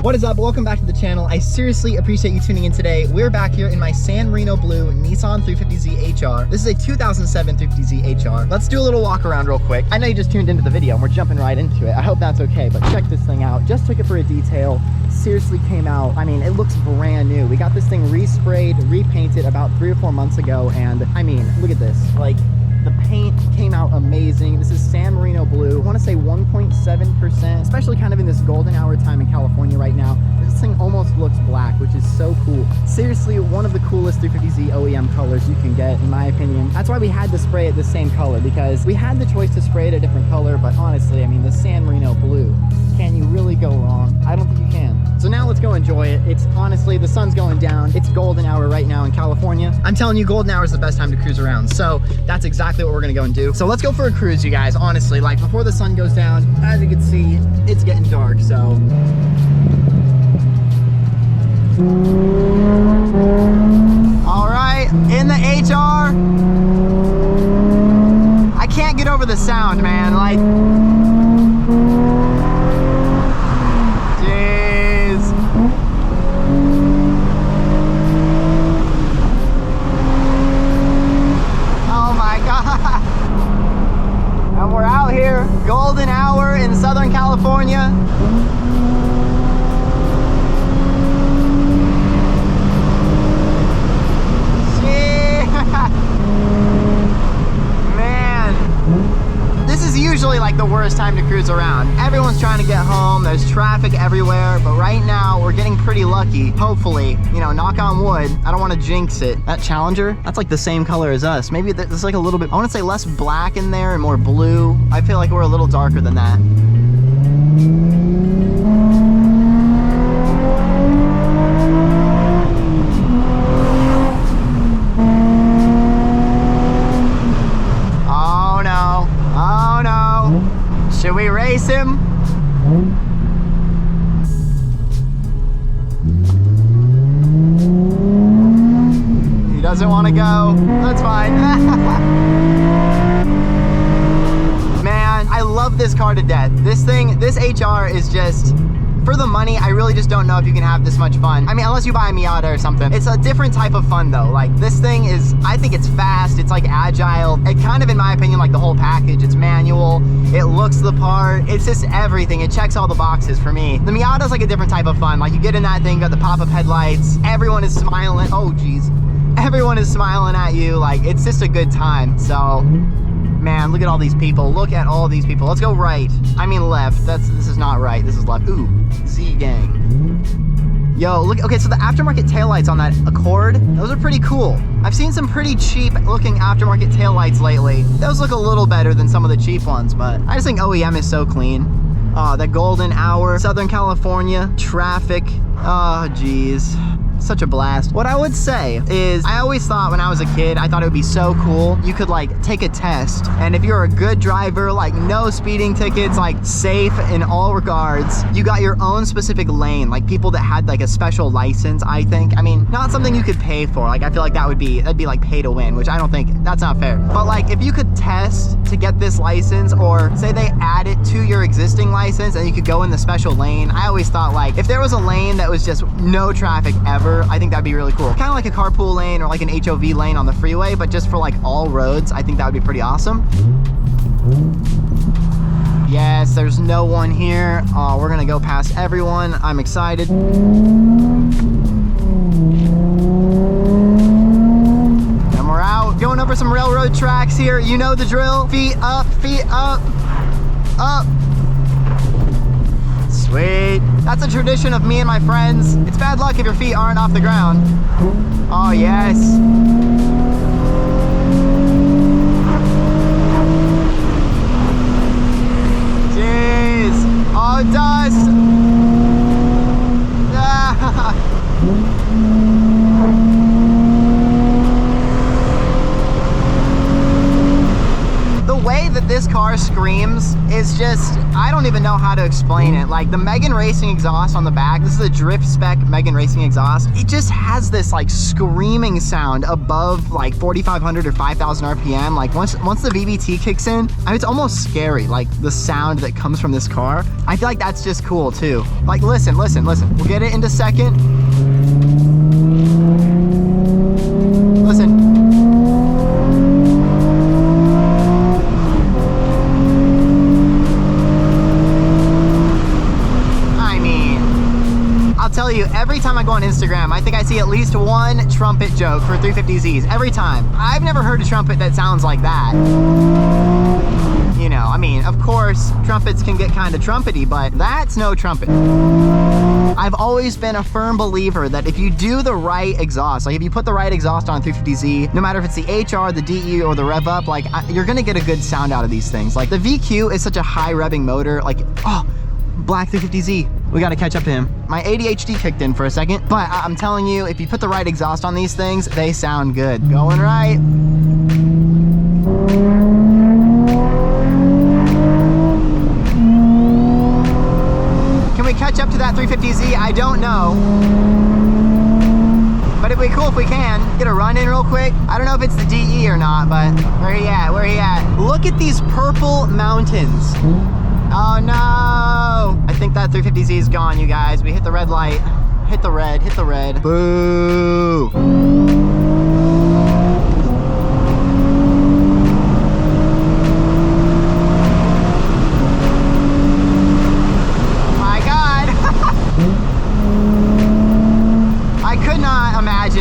What is up? Welcome back to the channel. I seriously appreciate you tuning in today. We're back here in my San Marino Blue Nissan 350z HR. This is a 2007 350z HR. Let's do a little walk around real quick. I know you just tuned into the video and we're jumping right into it. I hope that's okay, but check this thing out. Just took it for a detail. Seriously came out. I mean, it looks brand new. We got this thing resprayed, repainted about 3 or 4 months ago, and I mean, look at this. Like, the paint came out amazing. This is San Marino Blue. I want to say 1.7%, especially kind of in this golden hour time in California right now. This thing almost looks black, which is so cool. Seriously, one of the coolest 350z OEM colors you can get, in my opinion. That's why we had to spray it the same color, because we had the choice to spray it a different color, but honestly, I mean, the San Marino Blue, can you really go wrong? I don't think you can. So now let's go enjoy it. It's honestly, the sun's going down. It's golden hour right now in California. I'm telling you, golden hour is the best time to cruise around. So that's exactly what we're gonna go and do. So let's go for a cruise, you guys. Honestly, like before the sun goes down, as you can see, it's getting dark, so. All right, in the HR. I can't get over the sound, man. Like, and we're out here, golden hour in Southern California. Man, this is usually like the worst time to cruise around. Everyone's trying to get home, there's traffic everywhere, but right now we're getting pretty lucky. Hopefully, you know, knock on wood. I don't want to jinx it. That Challenger, that's like the same color as us. Maybe there's like a little bit, I want to say less black in there and more blue. I feel like we're a little darker than that. Oh no, oh no. Should we race him? He doesn't want to go. That's fine. Man, I love this car to death. This thing, this HR is just, for the money, I really just don't know if you can have this much fun. I mean, unless you buy a Miata or something. It's a different type of fun though. Like, this thing is, I think it's fast, it's like agile. It kind of, in my opinion, like the whole package. It's manual, it looks the part, it's just everything. It checks all the boxes for me. The Miata's like a different type of fun. Like, you get in that thing, got the pop-up headlights, everyone is smiling. Oh geez. Everyone is smiling at you. Like, it's just a good time. So, man, look at all these people. Look at all these people. Let's go right. I mean left. This is not right. This is left. Ooh, Z gang. Yo, look. Okay, so the aftermarket taillights on that Accord, those are pretty cool. I've seen some pretty cheap looking aftermarket taillights lately. Those look a little better than some of the cheap ones, but I just think OEM is so clean. The golden hour, Southern California, traffic. Oh, geez. Such a blast. What I would say is, I always thought when I was a kid, I thought it would be so cool. You could like take a test, and if you're a good driver, like no speeding tickets, like safe in all regards, you got your own specific lane, like people that had like a special license, I think. I mean, not something you could pay for. Like, I feel like that'd be like pay to win, which I don't think, that's not fair. But like, if you could test to get this license, or say they add it to your existing license and you could go in the special lane, I always thought like, if there was a lane that was just no traffic ever, I think that'd be really cool. Kind of like a carpool lane or like an HOV lane on the freeway, but just for like all roads. I think that would be pretty awesome. Yes, there's no one here. Oh, we're gonna go past everyone. I'm excited. And we're out, going over some railroad tracks here. You know the drill. Feet up, up. Sweet. That's a tradition of me and my friends. It's bad luck if your feet aren't off the ground. Oh, yes. Jeez. Oh, dust. The way that this car screams is just, I don't even know how to explain it. Like the Megan Racing exhaust on the back, this is a drift spec Megan Racing exhaust. It just has this like screaming sound above like 4,500 or 5,000 RPM. Like once the VVT kicks in, I mean, it's almost scary, like the sound that comes from this car. I feel like that's just cool too. Like listen. We'll get it into second. Listen. I mean, I'll tell you, every time I go on Instagram, I think I see at least one trumpet joke for 350Zs. Every time. I've never heard a trumpet that sounds like that. You know, I mean, of course, trumpets can get kind of trumpety, but that's no trumpet. I've always been a firm believer that if you do the right exhaust, like if you put the right exhaust on a 350Z, no matter if it's the HR, the DE, or the rev up, like you're gonna get a good sound out of these things. Like the VQ is such a high revving motor, like, oh, black 350Z. We gotta catch up to him. My ADHD kicked in for a second, but I'm telling you, if you put the right exhaust on these things, they sound good. Going right. Catch up to that 350Z, I don't know, but it'd be cool if we can get a run in real quick. I don't know if it's the DE or not, but where he at? Look at these purple mountains. Oh no, I think that 350Z is gone, you guys. We hit the red light. Hit the red. Boo.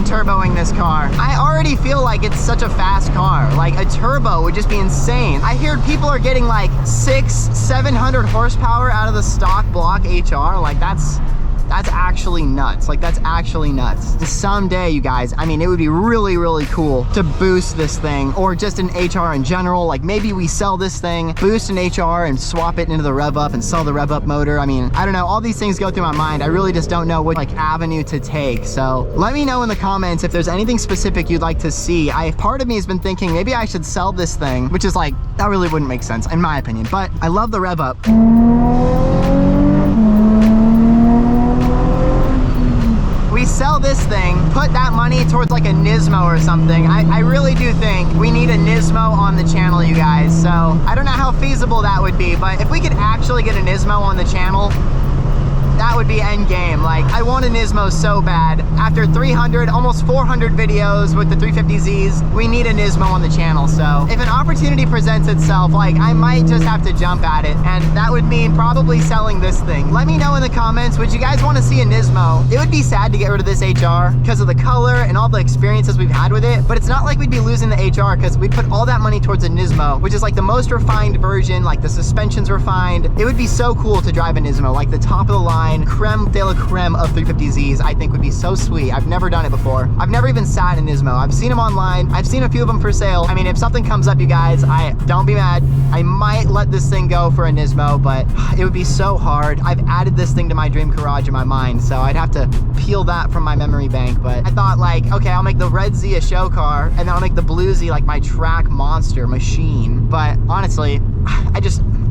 Turboing this car. I already feel like it's such a fast car. Like a turbo would just be insane. I hear people are getting like 600-700 horsepower out of the stock block HR. Like that's actually nuts. Like that's actually nuts. Someday, you guys, I mean, it would be really, really cool to boost this thing, or just an HR in general. Like maybe we sell this thing, boost an HR and swap it into the rev up and sell the rev up motor. I mean, I don't know, all these things go through my mind. I really just don't know what like avenue to take. So let me know in the comments if there's anything specific you'd like to see. Part of me has been thinking maybe I should sell this thing, which is like, that really wouldn't make sense in my opinion, but I love the rev up. We sell this thing, put that money towards like a Nismo or something. I really do think we need a Nismo on the channel, you guys. So I don't know how feasible that would be, but if we could actually get a Nismo on the channel, that would be end game. Like, I want a Nismo so bad. After 300, almost 400 videos with the 350Zs, we need a Nismo on the channel. So if an opportunity presents itself, like, I might just have to jump at it, and that would mean probably selling this thing. Let me know in the comments, would you guys want to see a Nismo? It would be sad to get rid of this HR because of the color and all the experiences we've had with it, but it's not like we'd be losing the HR because we'd put all that money towards a Nismo, which is like the most refined version, like the suspension's refined. It would be so cool to drive a Nismo, like the top of the line, creme de la creme of 350Zs. I think would be so sweet. I've never done it before. I've never even sat in Nismo. I've seen them online. I've seen a few of them for sale. I mean, if something comes up, you guys, don't be mad. I might let this thing go for a Nismo, but it would be so hard. I've added this thing to my dream garage in my mind, so I'd have to peel that from my memory bank. But I thought, like, okay, I'll make the red Z a show car, and then I'll make the blue Z like my track monster machine. But honestly, I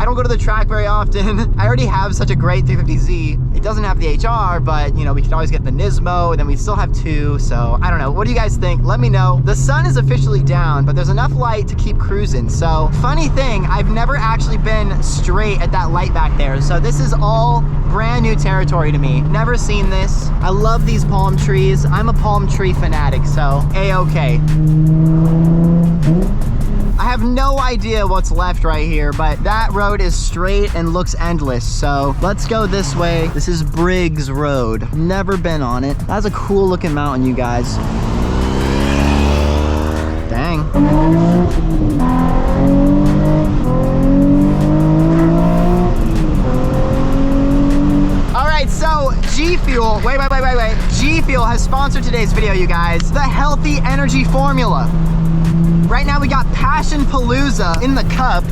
don't go to the track very often. I already have such a great 350Z. It doesn't have the HR, but you know, we could always get the Nismo, and then we'd still have two. So I don't know. What do you guys think? Let me know. The sun is officially down, but there's enough light to keep cruising. So funny thing, I've never actually been straight at that light back there. So this is all brand new territory to me. Never seen this. I love these palm trees. I'm a palm tree fanatic, so A-okay. I have no idea what's left right here, but that road is straight and looks endless. So let's go this way. This is Briggs Road. Never been on it. That's a cool looking mountain, you guys. Dang. All right, so GFuel, wait. GFuel has sponsored today's video, you guys. The healthy energy formula. Right now we got Passion Palooza in the cup.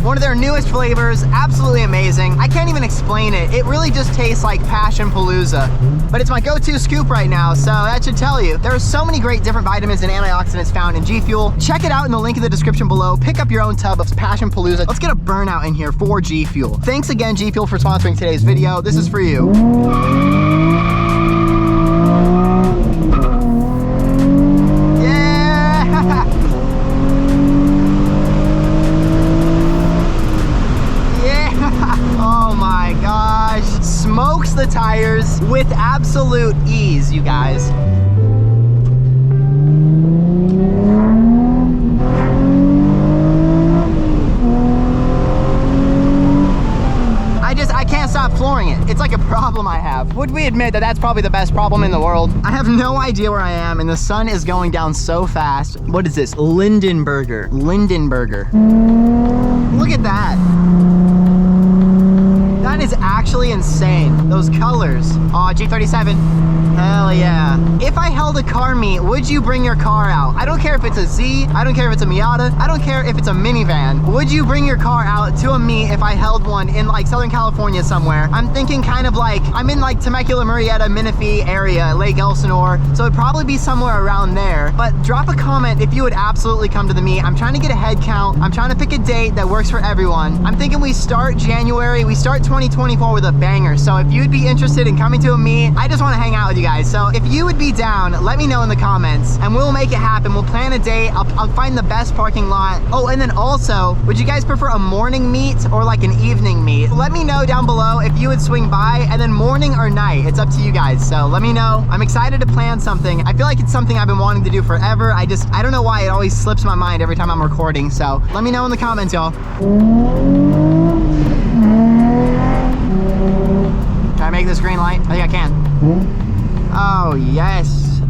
One of their newest flavors, absolutely amazing. I can't even explain it. It really just tastes like Passion Palooza. But it's my go-to scoop right now, so that should tell you. There are so many great different vitamins and antioxidants found in GFuel. Check it out in the link in the description below. Pick up your own tub of Passion Palooza. Let's get a Burnout in here for GFuel. Thanks again, GFuel, for sponsoring today's video. This is for you. Smokes the tires with absolute ease, you guys. I can't stop flooring it. It's like a problem I have. Would we admit that that's probably the best problem in the world? I have no idea where I am, and the sun is going down so fast. What is this? Lindenberger. Lindenberger. Look at that. That is actually insane. Those colors. Oh, G37. Hell yeah. If I held a car meet, would you bring your car out? I don't care if it's a Z, I don't care if it's a Miata, I don't care if it's a minivan. Would you bring your car out to a meet if I held one in like Southern California somewhere? I'm thinking kind of like, I'm in like Temecula, Murrieta, Menifee area, Lake Elsinore, so it'd probably be somewhere around there. But drop a comment if you would absolutely come to the meet. I'm trying to get a head count. I'm trying to pick a date that works for everyone. I'm thinking we start January, we start 2024 with a banger. So if you'd be interested in coming to a meet, I just want to hang out with you guys. So if you would be down, let me know in the comments and we'll make it happen. We'll plan a date. I'll find the best parking lot. Oh, and then also, would you guys prefer a morning meet or like an evening meet? Let me know down below if you would swing by, and then morning or night. It's up to you guys. So let me know. I'm excited to plan something. I feel like it's something I've been wanting to do forever. I don't know why it always slips my mind every time I'm recording. So let me know in the comments, y'all. Can I make this green light? I think I can. Oh, yes.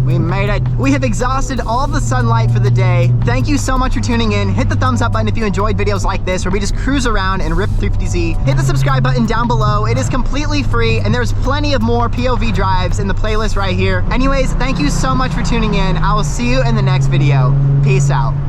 We made it. We have exhausted all the sunlight for the day. Thank you so much for tuning in. Hit the thumbs up button if you enjoyed videos like this where we just cruise around and rip 350Z. Hit the subscribe button down below. It is completely free, and there's plenty of more POV drives in the playlist right here. Anyways, thank you so much for tuning in. I will see you in the next video. Peace out.